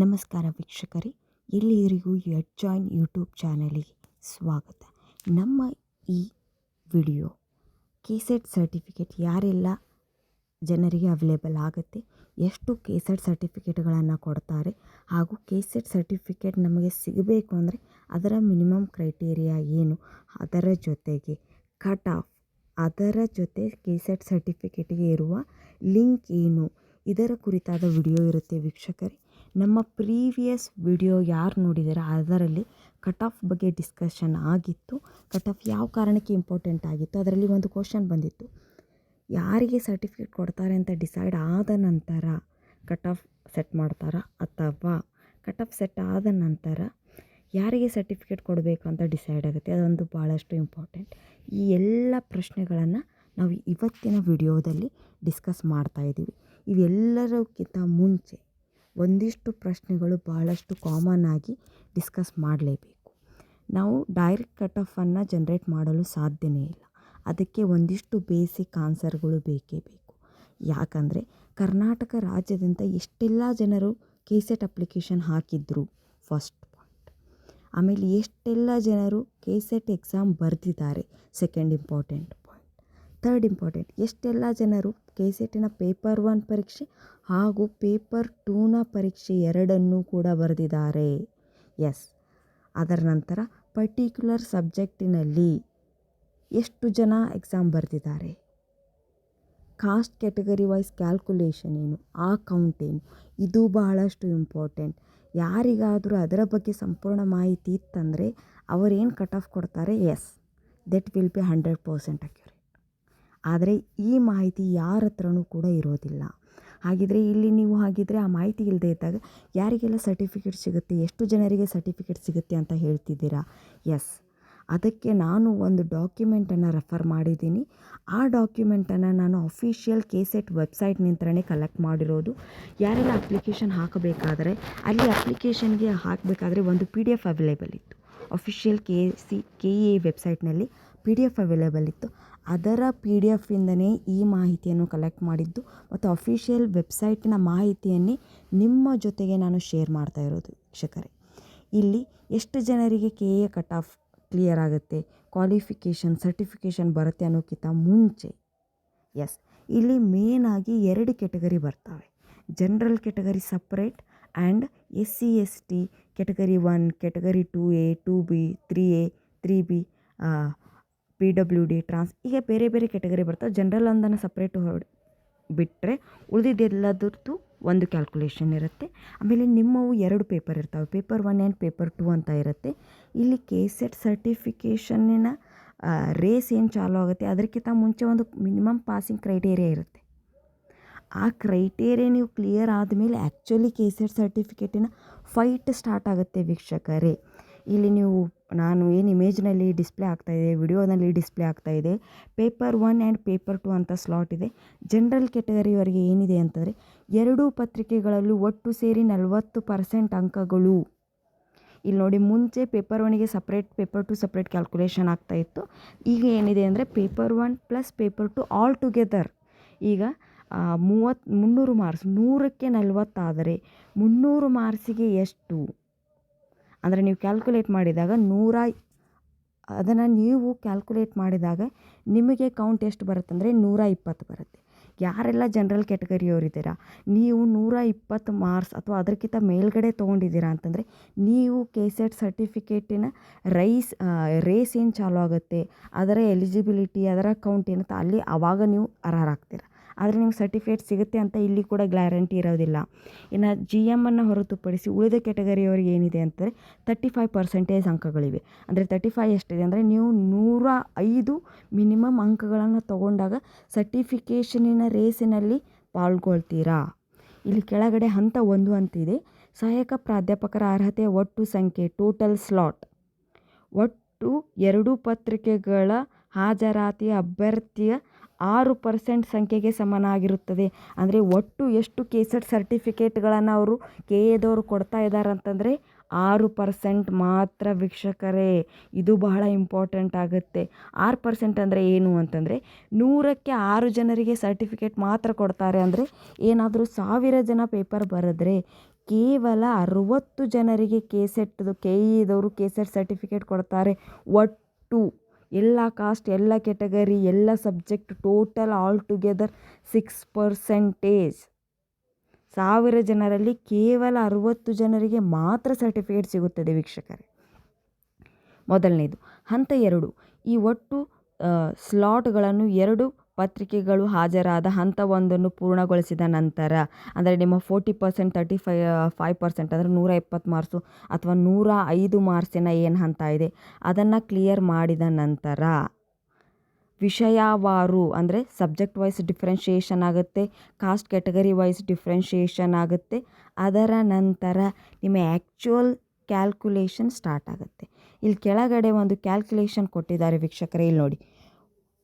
ನಮಸ್ಕಾರ ವೀಕ್ಷಕರೇ, ಎಲ್ಲರಿಗೂ ಎಡ್ ಜಾಯ್ನ್ ಯೂಟ್ಯೂಬ್ ಚಾನಲಿಗೆ ಸ್ವಾಗತ. ನಮ್ಮ ಈ ವಿಡಿಯೋ ಕೆಸೆಟ್ ಸರ್ಟಿಫಿಕೇಟ್ ಯಾರೆಲ್ಲ ಜನರಿಗೆ ಅವೈಲೇಬಲ್ ಆಗುತ್ತೆ, ಎಷ್ಟು ಕೆಸೆಟ್ ಸರ್ಟಿಫಿಕೇಟ್ಗಳನ್ನು ಕೊಡ್ತಾರೆ, ಹಾಗೂ ಕೆಸೆಟ್ ಸರ್ಟಿಫಿಕೇಟ್ ನಮಗೆ ಸಿಗಬೇಕು ಅಂದರೆ ಅದರ ಮಿನಿಮಮ್ ಕ್ರೈಟೀರಿಯಾ ಏನು, ಅದರ ಜೊತೆಗೆ ಕಟ್ ಆಫ್, ಅದರ ಜೊತೆ ಕೆಸೆಟ್ ಸರ್ಟಿಫಿಕೇಟಿಗೆ ಇರುವ ಲಿಂಕ್ ಏನು, ಇದರ ಕುರಿತಾದ ವಿಡಿಯೋ ಇರುತ್ತೆ ವೀಕ್ಷಕರೇ. ನಮ್ಮ ಪ್ರೀವಿಯಸ್ ವಿಡಿಯೋ ಯಾರು ನೋಡಿದಾರೆ ಅದರಲ್ಲಿ ಕಟ್ ಆಫ್ ಬಗ್ಗೆ ಡಿಸ್ಕಷನ್ ಆಗಿತ್ತು. ಕಟ್ ಆಫ್ ಯಾವ ಕಾರಣಕ್ಕೆ ಇಂಪಾರ್ಟೆಂಟ್ ಆಗಿತ್ತು, ಅದರಲ್ಲಿ ಒಂದು ಕ್ವಶನ್ ಬಂದಿತ್ತು. ಯಾರಿಗೆ ಸರ್ಟಿಫಿಕೇಟ್ ಕೊಡ್ತಾರೆ ಅಂತ ಡಿಸೈಡ್ ಆದ ನಂತರ ಕಟ್ ಆಫ್ ಸೆಟ್ ಮಾಡ್ತಾರಾ, ಅಥವಾ ಕಟ್ ಆಫ್ ಸೆಟ್ ಆದ ನಂತರ ಯಾರಿಗೆ ಸರ್ಟಿಫಿಕೇಟ್ ಕೊಡಬೇಕು ಅಂತ ಡಿಸೈಡ್ ಆಗುತ್ತೆ. ಅದೊಂದು ಭಾಳಷ್ಟು ಇಂಪಾರ್ಟೆಂಟ್. ಈ ಎಲ್ಲ ಪ್ರಶ್ನೆಗಳನ್ನು ನಾವು ಇವತ್ತಿನ ವಿಡಿಯೋದಲ್ಲಿ ಡಿಸ್ಕಸ್ ಮಾಡ್ತಾಯಿದ್ದೀವಿ. ಇವೆಲ್ಲರಿಗಿಂತ ಮುಂಚೆ ಒಂದಿಷ್ಟು ಪ್ರಶ್ನೆಗಳು ಭಾಳಷ್ಟು ಕಾಮನ್ ಆಗಿ ಡಿಸ್ಕಸ್ ಮಾಡಲೇಬೇಕು. ನಾವು ಡೈರೆಕ್ಟ್ ಕಟ್ ಆಫನ್ನು ಜನ್ರೇಟ್ ಮಾಡಲು ಸಾಧ್ಯವೇ ಇಲ್ಲ. ಅದಕ್ಕೆ ಒಂದಿಷ್ಟು ಬೇಸಿಕ್ ಆನ್ಸರ್ಗಳು ಬೇಕೇ ಬೇಕು. ಯಾಕಂದರೆ ಕರ್ನಾಟಕ ರಾಜ್ಯದಿಂದ ಎಷ್ಟೆಲ್ಲ ಜನರು ಕೆಸೆಟ್ ಅಪ್ಲಿಕೇಶನ್ ಹಾಕಿದ್ರು, ಫಸ್ಟ್ ಪಾಯಿಂಟ್. ಆಮೇಲೆ ಎಷ್ಟೆಲ್ಲ ಜನರು ಕೆಸೆಟ್ ಎಕ್ಸಾಮ್ ಬರೆದಿದ್ದಾರೆ, second important point. Third important, ಎಷ್ಟೆಲ್ಲ ಜನರು ಕೆಸೆಟ್ಟಿನ ಪೇಪರ್ 1 ಪರೀಕ್ಷೆ ಹಾಗೂ ಪೇಪರ್ 2ನ ಪರೀಕ್ಷೆ ಎರಡನ್ನೂ ಕೂಡ ಬರೆದಿದ್ದಾರೆ. ಎಸ್. ಅದರ ನಂತರ ಪರ್ಟಿಕ್ಯುಲರ್ ಸಬ್ಜೆಕ್ಟಿನಲ್ಲಿ ಎಷ್ಟು ಜನ ಎಕ್ಸಾಮ್ ಬರೆದಿದ್ದಾರೆ, ಕಾಸ್ಟ್ ಕ್ಯಾಟಗರಿ ವೈಸ್ ಕ್ಯಾಲ್ಕುಲೇಷನ್ ಏನು, ಆ ಕೌಂಟ್ ಏನು, ಇದು ಬಹಳಷ್ಟು ಇಂಪಾರ್ಟೆಂಟ್. ಯಾರಿಗಾದರೂ ಅದರ ಬಗ್ಗೆ ಸಂಪೂರ್ಣ ಮಾಹಿತಿ ಇತ್ತಂದರೆ ಅವರೇನು ಕಟ್ ಆಫ್ ಕೊಡ್ತಾರೆ, yes, that will be 100% accurate. ಆದರೆ ಈ ಮಾಹಿತಿ ಯಾರ ಹತ್ರನೂ ಕೂಡ ಇರೋದಿಲ್ಲ. ಹಾಗಿದ್ರೆ ಇಲ್ಲಿ ನೀವು ಆ ಮಾಹಿತಿ ಇಲ್ಲದೆ ಇದ್ದಾಗ ಯಾರಿಗೆಲ್ಲ ಸರ್ಟಿಫಿಕೇಟ್ ಸಿಗುತ್ತೆ, ಎಷ್ಟು ಜನರಿಗೆ ಸರ್ಟಿಫಿಕೇಟ್ ಸಿಗುತ್ತೆ ಅಂತ ಹೇಳ್ತಿದ್ದೀರಾ. ಎಸ್, ಅದಕ್ಕೆ ನಾನು ಒಂದು ಡಾಕ್ಯುಮೆಂಟನ್ನು ರೆಫರ್ ಮಾಡಿದ್ದೀನಿ. ಆ ಡಾಕ್ಯುಮೆಂಟನ್ನು ನಾನು ಅಫಿಷಿಯಲ್ ಕೆಸೆಟ್ ವೆಬ್ಸೈಟ್ನಿಂದಲೇ ಕಲೆಕ್ಟ್ ಮಾಡಿರೋದು. ಯಾರೆಲ್ಲ ಅಪ್ಲಿಕೇಶನ್ ಹಾಕಬೇಕಾದರೆ ಅಲ್ಲಿ ಅಪ್ಲಿಕೇಶನ್ಗೆ ಹಾಕಬೇಕಾದ್ರೆ ಒಂದು PDF ಅವೈಲೇಬಲ್ ಇತ್ತು. ಅಫಿಷಿಯಲ್ KE ವೆಬ್ಸೈಟ್ನಲ್ಲಿ PDF ಅವೈಲೇಬಲ್ ಇತ್ತು. ಅದರ PDF-ಇಂದನೇ ಈ ಮಾಹಿತಿಯನ್ನು ಕಲೆಕ್ಟ್ ಮಾಡಿದ್ದು ಮತ್ತು ಅಫಿಷಿಯಲ್ ವೆಬ್ಸೈಟಿನ ಮಾಹಿತಿಯನ್ನೇ ನಿಮ್ಮ ಜೊತೆಗೆ ನಾನು ಶೇರ್ ಮಾಡ್ತಾ ಇರೋದು ವೀಕ್ಷಕರೇ. ಇಲ್ಲಿ ಎಷ್ಟು ಜನರಿಗೆ KE ಕಟ್ ಆಫ್ ಕ್ಲಿಯರ್ ಆಗುತ್ತೆ, ಕ್ವಾಲಿಫಿಕೇಷನ್ ಸರ್ಟಿಫಿಕೇಷನ್ ಬರುತ್ತೆ ಅನ್ನೋಕ್ಕಿಂತ ಮುಂಚೆ, ಎಸ್, ಇಲ್ಲಿ ಮೇನಾಗಿ 2 ಕೆಟಗರಿ ಬರ್ತವೆ. General category separate and SC ST category 1, category 2A, 2B, 3A, 3B, PWD, ಟ್ರಾನ್ಸ್, ಈಗ ಬೇರೆ ಬೇರೆ ಕೆಟಗರಿ ಬರ್ತವೆ. ಜನರಲ್ ಒಂದನ್ನು ಸಪ್ರೇಟು ಬಿಟ್ಟರೆ ಉಳಿದಿದ್ದೆಲ್ಲದರದ್ದು ಒಂದು ಕ್ಯಾಲ್ಕುಲೇಷನ್ ಇರುತ್ತೆ. ಆಮೇಲೆ ನಿಮ್ಮವು 2 ಪೇಪರ್ ಇರ್ತವೆ, ಪೇಪರ್ 1 ಆ್ಯಂಡ್ ಪೇಪರ್ 2 ಅಂತ ಇರುತ್ತೆ. ಇಲ್ಲಿ ಕೆಸೆಟ್ ಸರ್ಟಿಫಿಕೇಷನ್ನಿನ ರೇಸ್ ಏನು ಚಾಲೂ ಆಗುತ್ತೆ ಅದಕ್ಕಿಂತ ಮುಂಚೆ ಒಂದು ಮಿನಿಮಮ್ ಪಾಸಿಂಗ್ ಕ್ರೈಟೇರಿಯಾ ಇರುತ್ತೆ. ಆ ಕ್ರೈಟೇರಿಯಾ ನೀವು ಕ್ಲಿಯರ್ ಆದಮೇಲೆ ಆ್ಯಕ್ಚುಲಿ ಕೆಸೆಟ್ ಸರ್ಟಿಫಿಕೇಟಿನ ಫೈಟ್ ಸ್ಟಾರ್ಟ್ ಆಗುತ್ತೆ ವೀಕ್ಷಕರೇ. ಇಲ್ಲಿ ನೀವು ನಾನು ಏನು ಇಮೇಜ್ನಲ್ಲಿ ಡಿಸ್ಪ್ಲೇ ಆಗ್ತಾಯಿದೆ, ವಿಡಿಯೋನಲ್ಲಿ ಡಿಸ್ಪ್ಲೇ ಆಗ್ತಾಯಿದೆ, ಪೇಪರ್ 1 ಆ್ಯಂಡ್ ಪೇಪರ್ 2 ಅಂತ ಸ್ಲಾಟ್ ಇದೆ. ಜನರಲ್ ಕೆಟಗರಿಯವರೆಗೆ ಏನಿದೆ ಅಂತಂದರೆ 2 ಪತ್ರಿಕೆಗಳಲ್ಲೂ ಒಟ್ಟು ಸೇರಿ 40% ಅಂಕಗಳು. ಇಲ್ಲಿ ನೋಡಿ, ಮುಂಚೆ ಪೇಪರ್ 1ಗೆ ಸಪ್ರೇಟ್, ಪೇಪರ್ 2 ಸಪ್ರೇಟ್ ಕ್ಯಾಲ್ಕುಲೇಷನ್ ಆಗ್ತಾಯಿತ್ತು. ಈಗ ಏನಿದೆ ಅಂದರೆ paper 1 plus paper 2 all together ಈಗ 300 ಮಾರ್ಕ್ಸ್, 100ಕ್ಕೆ 40 ಆದರೆ 300 ಮಾರ್ಕ್ಸಿಗೆ ಎಷ್ಟು ಅಂದರೆ ನೀವು ಕ್ಯಾಲ್ಕುಲೇಟ್ ಮಾಡಿದಾಗ ಅದನ್ನು ನೀವು ಕ್ಯಾಲ್ಕುಲೇಟ್ ಮಾಡಿದಾಗ ನಿಮಗೆ ಕೌಂಟ್ ಎಷ್ಟು ಬರುತ್ತೆ ಅಂದರೆ 120 ಬರುತ್ತೆ. ಯಾರೆಲ್ಲ ಜನರಲ್ ಕ್ಯಾಟಗರಿಯವರಿದ್ದೀರಾ, ನೀವು 120 ಮಾರ್ಕ್ಸ್ ಅಥವಾ ಅದಕ್ಕಿಂತ ಮೇಲ್ಗಡೆ ತೊಗೊಂಡಿದ್ದೀರಾ ಅಂತಂದರೆ ನೀವು ಕೆಸೆಟ್ ಸರ್ಟಿಫಿಕೇಟಿನ ರೇಸ್ ಏನು ಚಾಲೂ ಆಗುತ್ತೆ, ಅದರ ಎಲಿಜಿಬಿಲಿಟಿ, ಅದರ ಕೌಂಟ್ ಏನುತ್ತೆ ಅಲ್ಲಿ ಆವಾಗ ನೀವು ಅರ್ಹರಾಗ್ತೀರ. ಆದರೆ ನಿಮ್ಗೆ ಸರ್ಟಿಫಿಕೇಟ್ ಸಿಗುತ್ತೆ ಅಂತ ಇಲ್ಲಿ ಕೂಡ ಗ್ಯಾರಂಟಿ ಇರೋದಿಲ್ಲ. ಇನ್ನು GM ಅನ್ನು ಹೊರತುಪಡಿಸಿ ಉಳಿದ ಕೆಟಗರಿಯವರಿಗೆ ಏನಿದೆ ಅಂತಂದರೆ 35% ಅಂಕಗಳಿವೆ. ಅಂದರೆ 35 ಎಷ್ಟಿದೆ ಅಂದರೆ ನೀವು 105 ಮಿನಿಮಮ್ ಅಂಕಗಳನ್ನು ತಗೊಂಡಾಗ ಸರ್ಟಿಫಿಕೇಷನಿನ ರೇಸಿನಲ್ಲಿ ಪಾಲ್ಗೊಳ್ತೀರಾ. ಇಲ್ಲಿ ಕೆಳಗಡೆ ಹಂತ 1 ಅಂತಿದೆ. ಸಹಾಯಕ ಪ್ರಾಧ್ಯಾಪಕರ ಅರ್ಹತೆ ಒಟ್ಟು ಸಂಖ್ಯೆ, ಟೋಟಲ್ ಸ್ಲಾಟ್, ಒಟ್ಟು 2 ಪತ್ರಿಕೆಗಳ ಹಾಜರಾತಿಯ ಅಭ್ಯರ್ಥಿಯ 6% ಸಂಖ್ಯೆಗೆ ಸಮನಾಗಿರುತ್ತದೆ. ಅಂದರೆ ಒಟ್ಟು ಎಷ್ಟು ಕೆಸೆಟ್ ಸರ್ಟಿಫಿಕೇಟ್ಗಳನ್ನು ಅವರು KEದವರು ಕೊಡ್ತಾ ಇದ್ದಾರೆ ಅಂತಂದರೆ 6% ಮಾತ್ರ ವೀಕ್ಷಕರೇ. ಇದು ಬಹಳ ಇಂಪಾರ್ಟೆಂಟ್ ಆಗುತ್ತೆ. 6% ಅಂದರೆ ಏನು ಅಂತಂದರೆ 100ಕ್ಕೆ 6 ಜನರಿಗೆ ಸರ್ಟಿಫಿಕೇಟ್ ಮಾತ್ರ ಕೊಡ್ತಾರೆ. ಅಂದರೆ ಏನಾದರೂ 1000 ಜನ ಪೇಪರ್ ಬರೆದ್ರೆ ಕೇವಲ 60 ಜನರಿಗೆ KE KSET ಸರ್ಟಿಫಿಕೇಟ್ ಕೊಡ್ತಾರೆ. ಒಟ್ಟು ಎಲ್ಲ ಕಾಸ್ಟ್, ಎಲ್ಲ ಕೆಟಗರಿ, ಎಲ್ಲ ಸಬ್ಜೆಕ್ಟ್ ಟೋಟಲ್ ಆಲ್ ಟುಗೆದರ್ 6%. 1000 ಜನರಲ್ಲಿ ಕೇವಲ 60 ಜನರಿಗೆ ಮಾತ್ರ ಸರ್ಟಿಫಿಕೇಟ್ ಸಿಗುತ್ತದೆ ವೀಕ್ಷಕರೇ. ಮೊದಲನೇದು. ಹಂತ 2, ಈ ಒಟ್ಟು ಸ್ಲಾಟ್ಗಳನ್ನು 2 ಪತ್ರಿಕೆಗಳು ಹಾಜರಾದ ಹಂತ 1 ಪೂರ್ಣಗೊಳಿಸಿದ ನಂತರ, ಅಂದರೆ ನಿಮ್ಮ 40%, 35% ಅಂದರೆ 120 ಮಾರ್ಕ್ಸು ಅಥವಾ 105 ಮಾರ್ಕ್ಸಿನ ಏನು ಹಂತ ಇದೆ ಅದನ್ನು ಕ್ಲಿಯರ್ ಮಾಡಿದ ನಂತರ ವಿಷಯವಾರು ಅಂದರೆ ಸಬ್ಜೆಕ್ಟ್ ವೈಸ್ ಡಿಫ್ರೆನ್ಷಿಯೇಷನ್ ಆಗುತ್ತೆ, ಕಾಸ್ಟ್ ಕ್ಯಾಟಗರಿ ವೈಸ್ ಡಿಫ್ರೆನ್ಷಿಯೇಷನ್ ಆಗುತ್ತೆ. ಅದರ ನಂತರ ನಿಮ್ಮ ಆ್ಯಕ್ಚುಯಲ್ ಕ್ಯಾಲ್ಕುಲೇಷನ್ ಸ್ಟಾರ್ಟ್ ಆಗುತ್ತೆ. ಇಲ್ಲಿ ಕೆಳಗಡೆ ಒಂದು ಕ್ಯಾಲ್ಕುಲೇಷನ್ ಕೊಟ್ಟಿದ್ದಾರೆ ವೀಕ್ಷಕರೇ, ಇಲ್ಲಿ ನೋಡಿ.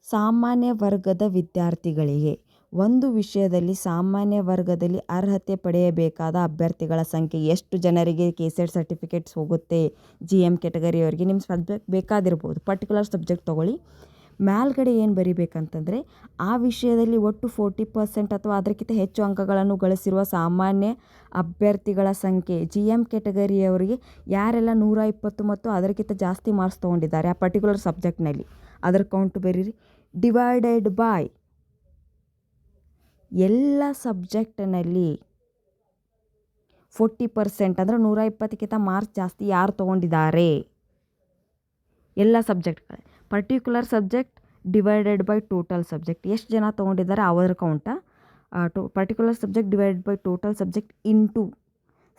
ಸಾಮಾನ್ಯ ವರ್ಗದ ವಿದ್ಯಾರ್ಥಿಗಳಿಗೆ ಒಂದು ವಿಷಯದಲ್ಲಿ ಸಾಮಾನ್ಯ ವರ್ಗದಲ್ಲಿ ಅರ್ಹತೆ ಪಡೆಯಬೇಕಾದ ಅಭ್ಯರ್ಥಿಗಳ ಸಂಖ್ಯೆ ಎಷ್ಟು ಜನರಿಗೆ KSET ಸರ್ಟಿಫಿಕೇಟ್ಸ್ ಹೋಗುತ್ತೆ GM ಕ್ಯಾಟಗರಿಯವರಿಗೆ. ನಿಮ್ಮ ಸಬ್ಜೆಕ್ಟ್ ಬೇಕಾದಿರ್ಬೋದು, ಪರ್ಟಿಕ್ಯುಲರ್ ಸಬ್ಜೆಕ್ಟ್ ತೊಗೊಳ್ಳಿ. ಮೇಲ್ಗಡೆ ಏನು ಬರಿಬೇಕಂತಂದರೆ ಆ ವಿಷಯದಲ್ಲಿ ಒಟ್ಟು 40% ಅಥವಾ ಅದಕ್ಕಿಂತ ಹೆಚ್ಚು ಅಂಕಗಳನ್ನು ಗಳಿಸಿರುವ ಸಾಮಾನ್ಯ ಅಭ್ಯರ್ಥಿಗಳ ಸಂಖ್ಯೆ. GM ಕ್ಯಾಟಗರಿಯವರಿಗೆ ಯಾರೆಲ್ಲ 120 ಮತ್ತು ಅದಕ್ಕಿಂತ ಜಾಸ್ತಿ ಮಾರ್ಕ್ಸ್ ತೊಗೊಂಡಿದ್ದಾರೆ ಆ ಪರ್ಟಿಕ್ಯುಲರ್ ಸಬ್ಜೆಕ್ಟ್ನಲ್ಲಿ ಅದರ ಕೌಂಟ್ ಬರೀರಿ. ಡಿವೈಡೆಡ್ ಬೈ ಎಲ್ಲ ಸಬ್ಜೆಕ್ಟ್ನಲ್ಲಿ 40% ಅಂದರೆ 120ಕ್ಕಿಂತ ಮಾರ್ಕ್ಸ್ ಜಾಸ್ತಿ ಯಾರು ತೊಗೊಂಡಿದ್ದಾರೆ ಎಲ್ಲ ಸಬ್ಜೆಕ್ಟ್ಗಳು. Particular subject divided by total subject ಎಷ್ಟು ಜನ ತೊಗೊಂಡಿದ್ದಾರೆ ಅವರ count. Particular subject divided by total subject into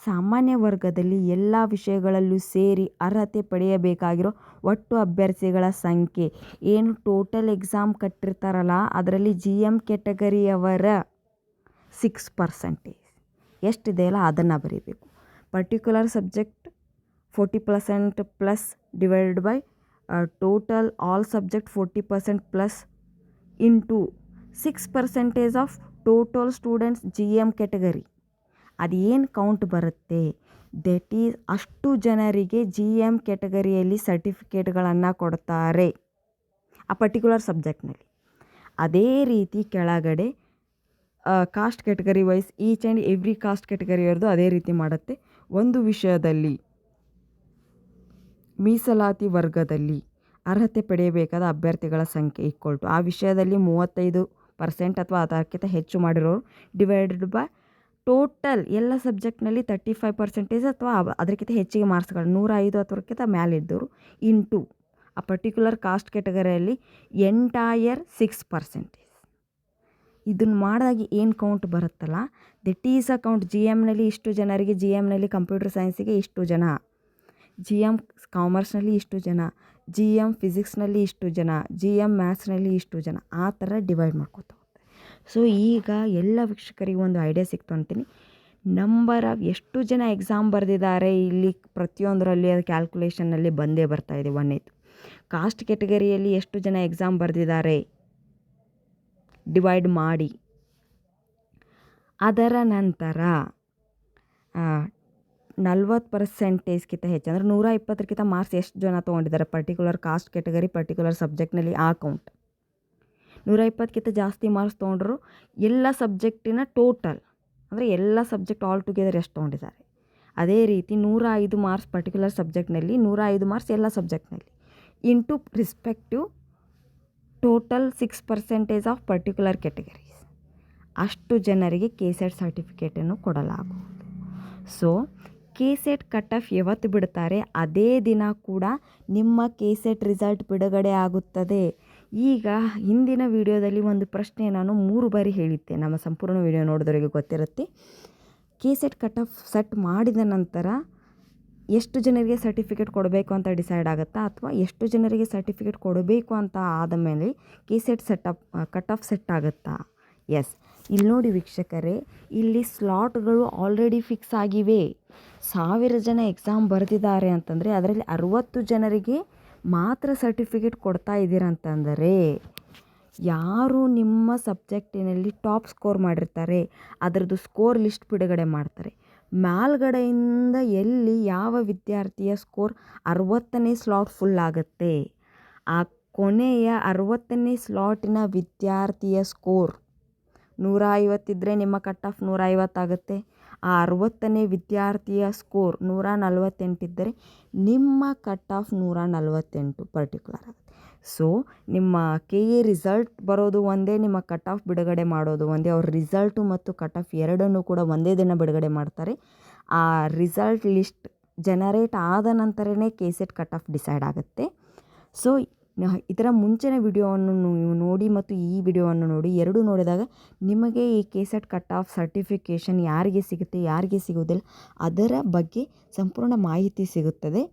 ಸಾಮಾನ್ಯ ವರ್ಗದಲ್ಲಿ ಎಲ್ಲ ವಿಷಯಗಳಲ್ಲೂ ಸೇರಿ ಅರ್ಹತೆ ಪಡೆಯಬೇಕಾಗಿರೋ ಒಟ್ಟು ಅಭ್ಯರ್ಥಿಗಳ ಸಂಖ್ಯೆ. ಏನು ಟೋಟಲ್ ಎಕ್ಸಾಮ್ ಕಟ್ಟಿರ್ತಾರಲ್ಲ ಅದರಲ್ಲಿ GM ಕ್ಯಾಟಗರಿಯವರ 6% ಎಷ್ಟಿದೆಯಲ್ಲ ಅದನ್ನು ಬರೀಬೇಕು. Particular subject 40% plus divided by total all subject 40% plus into 6% of total students GM category. ಅದು ಏನು ಕೌಂಟ್ ಬರುತ್ತೆ ದಟ್ ಈಸ್ ಅಷ್ಟು ಜನರಿಗೆ GM ಕ್ಯಾಟಗರಿಯಲ್ಲಿ ಸರ್ಟಿಫಿಕೇಟ್ಗಳನ್ನು ಕೊಡ್ತಾರೆ ಆ ಪರ್ಟಿಕ್ಯುಲರ್ ಸಬ್ಜೆಕ್ಟ್ನಲ್ಲಿ. ಅದೇ ರೀತಿ ಕೆಳಗಡೆ caste category wise each and every caste ಕ್ಯಾಟಗರಿಯವ್ರದ್ದು ಅದೇ ರೀತಿ ಮಾಡುತ್ತೆ. ಒಂದು ವಿಷಯದಲ್ಲಿ ಮೀಸಲಾತಿ ವರ್ಗದಲ್ಲಿ ಅರ್ಹತೆ ಪಡೆಯಬೇಕಾದ ಅಭ್ಯರ್ಥಿಗಳ ಸಂಖ್ಯೆ ಈಕ್ವಲ್ ಟು ಆ ವಿಷಯದಲ್ಲಿ 35% ಅಥವಾ ಅದಕ್ಕಿಂತ ಹೆಚ್ಚು ಮಾಡಿರೋರು ಡಿವೈಡೆಡ್ ಬೈ ಟೋಟಲ್ ಎಲ್ಲ ಸಬ್ಜೆಕ್ಟ್ನಲ್ಲಿ 35% ಅಥವಾ ಅದಕ್ಕಿಂತ ಹೆಚ್ಚಿಗೆ ಮಾರ್ಕ್ಸ್ಗಳು 105 ಅಥವಕ್ಕಿಂತ ಮೇಲಿದ್ದವರು ಇಂಟು ಆ ಪರ್ಟಿಕ್ಯುಲರ್ ಕಾಸ್ಟ್ ಕ್ಯಾಟಗರಿಯಲ್ಲಿ ಎಂಟೈರ್ 6%. ಇದನ್ನು ಮಾಡಿದಾಗ ಏನು ಕೌಂಟ್ ಬರುತ್ತಲ್ಲ ದಟ್ ಈಸ್ ಅ ಕೌಂಟ್. GMನಲ್ಲಿ ಇಷ್ಟು ಜನರಿಗೆ, GMನಲ್ಲಿ ಕಂಪ್ಯೂಟರ್ ಸೈನ್ಸಿಗೆ ಇಷ್ಟು ಜನ, GM ಕಾಮರ್ಸ್ನಲ್ಲಿ ಇಷ್ಟು ಜನ, GM ಫಿಸಿಕ್ಸ್ನಲ್ಲಿ ಇಷ್ಟು ಜನ, GM ಮ್ಯಾಥ್ಸ್ನಲ್ಲಿ ಇಷ್ಟು ಜನ, ಆ ಥರ ಡಿವೈಡ್ ಮಾಡ್ಕೊತಾ ಹೋಗ್ತಾರೆ. ಸೊ ಈಗ ಎಲ್ಲ ವೀಕ್ಷಕರಿಗೆ ಒಂದು ಐಡಿಯಾ ಸಿಕ್ತು ಅಂತೀನಿ. ನಂಬರ್ ಆಫ್ ಎಷ್ಟು ಜನ ಎಕ್ಸಾಮ್ ಬರೆದಿದ್ದಾರೆ ಇಲ್ಲಿ ಪ್ರತಿಯೊಂದರಲ್ಲಿ ಅದು ಕ್ಯಾಲ್ಕುಲೇಷನ್ನಲ್ಲಿ ಬಂದೇ ಬರ್ತಾ ಇದೆ. ಒಂದೇದು ಕಾಸ್ಟ್ ಕ್ಯಾಟಗರಿಯಲ್ಲಿ ಎಷ್ಟು ಜನ ಎಕ್ಸಾಮ್ ಬರೆದಿದ್ದಾರೆ ಡಿವೈಡ್ ಮಾಡಿ, ಅದರ ನಂತರ 40%ಗಿಂತ ಹೆಚ್ಚು ಅಂದರೆ 120ಕ್ಕಿಂತ ಮಾರ್ಕ್ಸ್ ಎಷ್ಟು ಜನ ತೊಗೊಂಡಿದ್ದಾರೆ ಪರ್ಟಿಕ್ಯುಲರ್ ಕಾಸ್ಟ್ ಕ್ಯಾಟಗರಿ ಪರ್ಟಿಕ್ಯುಲರ್ ಸಬ್ಜೆಕ್ಟ್ನಲ್ಲಿ ಆ ಕೌಂಟ್. 120ಕ್ಕಿಂತ ಜಾಸ್ತಿ ಮಾರ್ಕ್ಸ್ ತೊಗೊಂಡ್ರು ಎಲ್ಲ ಸಬ್ಜೆಕ್ಟಿನ ಟೋಟಲ್ ಅಂದರೆ ಎಲ್ಲ ಸಬ್ಜೆಕ್ಟ್ ಆಲ್ ಟುಗೆದರ್ ಎಷ್ಟು ತೊಗೊಂಡಿದ್ದಾರೆ. ಅದೇ ರೀತಿ 105 ಮಾರ್ಕ್ಸ್ ಪರ್ಟಿಕ್ಯುಲರ್ ಸಬ್ಜೆಕ್ಟ್ನಲ್ಲಿ, 105 ಮಾರ್ಕ್ಸ್ ಎಲ್ಲ ಸಬ್ಜೆಕ್ಟ್ನಲ್ಲಿ into respective total 6% of particular categories. ಅಷ್ಟು ಜನರಿಗೆ KSET ಸರ್ಟಿಫಿಕೇಟನ್ನು ಕೊಡಲಾಗುವುದು. ಸೊ KSET ಕಟ್ ಆಫ್ ಯಾವತ್ತು ಬಿಡ್ತಾರೆ ಅದೇ ದಿನ ಕೂಡ ನಿಮ್ಮ KSET ರಿಸಲ್ಟ್ ಬಿಡುಗಡೆ ಆಗುತ್ತದೆ. ಈಗ ಹಿಂದಿನ ವಿಡಿಯೋದಲ್ಲಿ ಒಂದು ಪ್ರಶ್ನೆ ನಾನು 3 ಬಾರಿ ಹೇಳಿದ್ದೆ, ನಮ್ಮ ಸಂಪೂರ್ಣ ವಿಡಿಯೋ ನೋಡಿದವರಿಗೆ ಗೊತ್ತಿರುತ್ತೆ. KSET ಕಟ್ ಆಫ್ ಸೆಟ್ ಮಾಡಿದ ನಂತರ ಎಷ್ಟು ಜನರಿಗೆ ಸರ್ಟಿಫಿಕೇಟ್ ಕೊಡಬೇಕು ಅಂತ ಡಿಸೈಡ್ ಆಗುತ್ತಾ ಅಥವಾ ಎಷ್ಟು ಜನರಿಗೆ ಸರ್ಟಿಫಿಕೇಟ್ ಕೊಡಬೇಕು ಅಂತ ಆದಮೇಲೆ KSET ಕಟ್ ಆಫ್ ಸೆಟ್ ಆಗುತ್ತಾ? ಎಸ್, ಇಲ್ಲಿ ನೋಡಿ ವೀಕ್ಷಕರೇ, ಇಲ್ಲಿ ಸ್ಲಾಟ್ಗಳು ಆಲ್ರೆಡಿ ಫಿಕ್ಸ್ ಆಗಿವೆ. 1000 ಜನ ಎಕ್ಸಾಮ್ ಬರೆದಿದ್ದಾರೆ ಅಂತಂದರೆ ಅದರಲ್ಲಿ 60 ಜನರಿಗೆ ಮಾತ್ರ ಸರ್ಟಿಫಿಕೇಟ್ ಕೊಡ್ತಾ ಇದ್ದೀರಂತಂದರೆ ಯಾರು ನಿಮ್ಮ ಸಬ್ಜೆಕ್ಟಿನಲ್ಲಿ ಟಾಪ್ ಸ್ಕೋರ್ ಮಾಡಿರ್ತಾರೆ ಅದರದ್ದು ಸ್ಕೋರ್ ಲಿಸ್ಟ್ ಬಿಡುಗಡೆ ಮಾಡ್ತಾರೆ. ಮೇಲ್ಗಡೆಯಿಂದ ಎಲ್ಲಿ ಯಾವ ವಿದ್ಯಾರ್ಥಿಯ ಸ್ಕೋರ್ 60ನೇ ಸ್ಲಾಟ್ ಫುಲ್ ಆಗುತ್ತೆ, ಆ ಕೊನೆಯ 60ನೇ ಸ್ಲಾಟಿನ ವಿದ್ಯಾರ್ಥಿಯ ಸ್ಕೋರ್ 150 ಇದ್ದರೆ ನಿಮ್ಮ ಕಟ್ ಆಫ್ 150 ಆಗುತ್ತೆ. ಆ 60ನೇ ವಿದ್ಯಾರ್ಥಿಯ ಸ್ಕೋರ್ 148 ಇದ್ದರೆ ನಿಮ್ಮ ಕಟ್ ಆಫ್ 148 ಪರ್ಟಿಕ್ಯುಲರ್ ಆಗುತ್ತೆ. ಸೊ ನಿಮ್ಮ ಕೆ ಎ ರಿಸಲ್ಟ್ ಬರೋದು ಒಂದೇ, ನಿಮ್ಮ ಕಟ್ ಆಫ್ ಬಿಡುಗಡೆ ಮಾಡೋದು ಒಂದೇ. ಅವ್ರ ರಿಸಲ್ಟು ಮತ್ತು ಕಟ್ ಆಫ್ ಎರಡನ್ನೂ ಕೂಡ ಒಂದೇ ದಿನ ಬಿಡುಗಡೆ ಮಾಡ್ತಾರೆ. ಆ ರಿಸಲ್ಟ್ ಲಿಸ್ಟ್ ಜನರೇಟ್ ಆದ ನಂತರನೇ K SET cut off decide ಆಗುತ್ತೆ. ಸೊ ಇದರ ಮುಂಚಿನ ವಿಡಿಯೋವನ್ನು ನೀವು ನೋಡಿ ಮತ್ತು ಈ ವಿಡಿಯೋವನ್ನು ನೋಡಿ, ಎರಡೂ ನೋಡಿದಾಗ ನಿಮಗೆ ಈ K SET cut of certification ಯಾರಿಗೆ ಸಿಗುತ್ತೆ ಯಾರಿಗೆ ಸಿಗೋದಿಲ್ಲ ಅದರ ಬಗ್ಗೆ ಸಂಪೂರ್ಣ ಮಾಹಿತಿ ಸಿಗುತ್ತದೆ.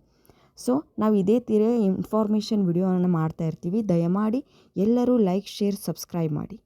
ಸೊ ನಾವು ಇದೇ ತೀರ ಇನ್ಫಾರ್ಮೇಷನ್ ವಿಡಿಯೋವನ್ನು ಮಾಡ್ತಾ ಇರ್ತೀವಿ. ದಯಮಾಡಿ ಎಲ್ಲರೂ ಲೈಕ್, ಶೇರ್, ಸಬ್ಸ್ಕ್ರೈಬ್ ಮಾಡಿ.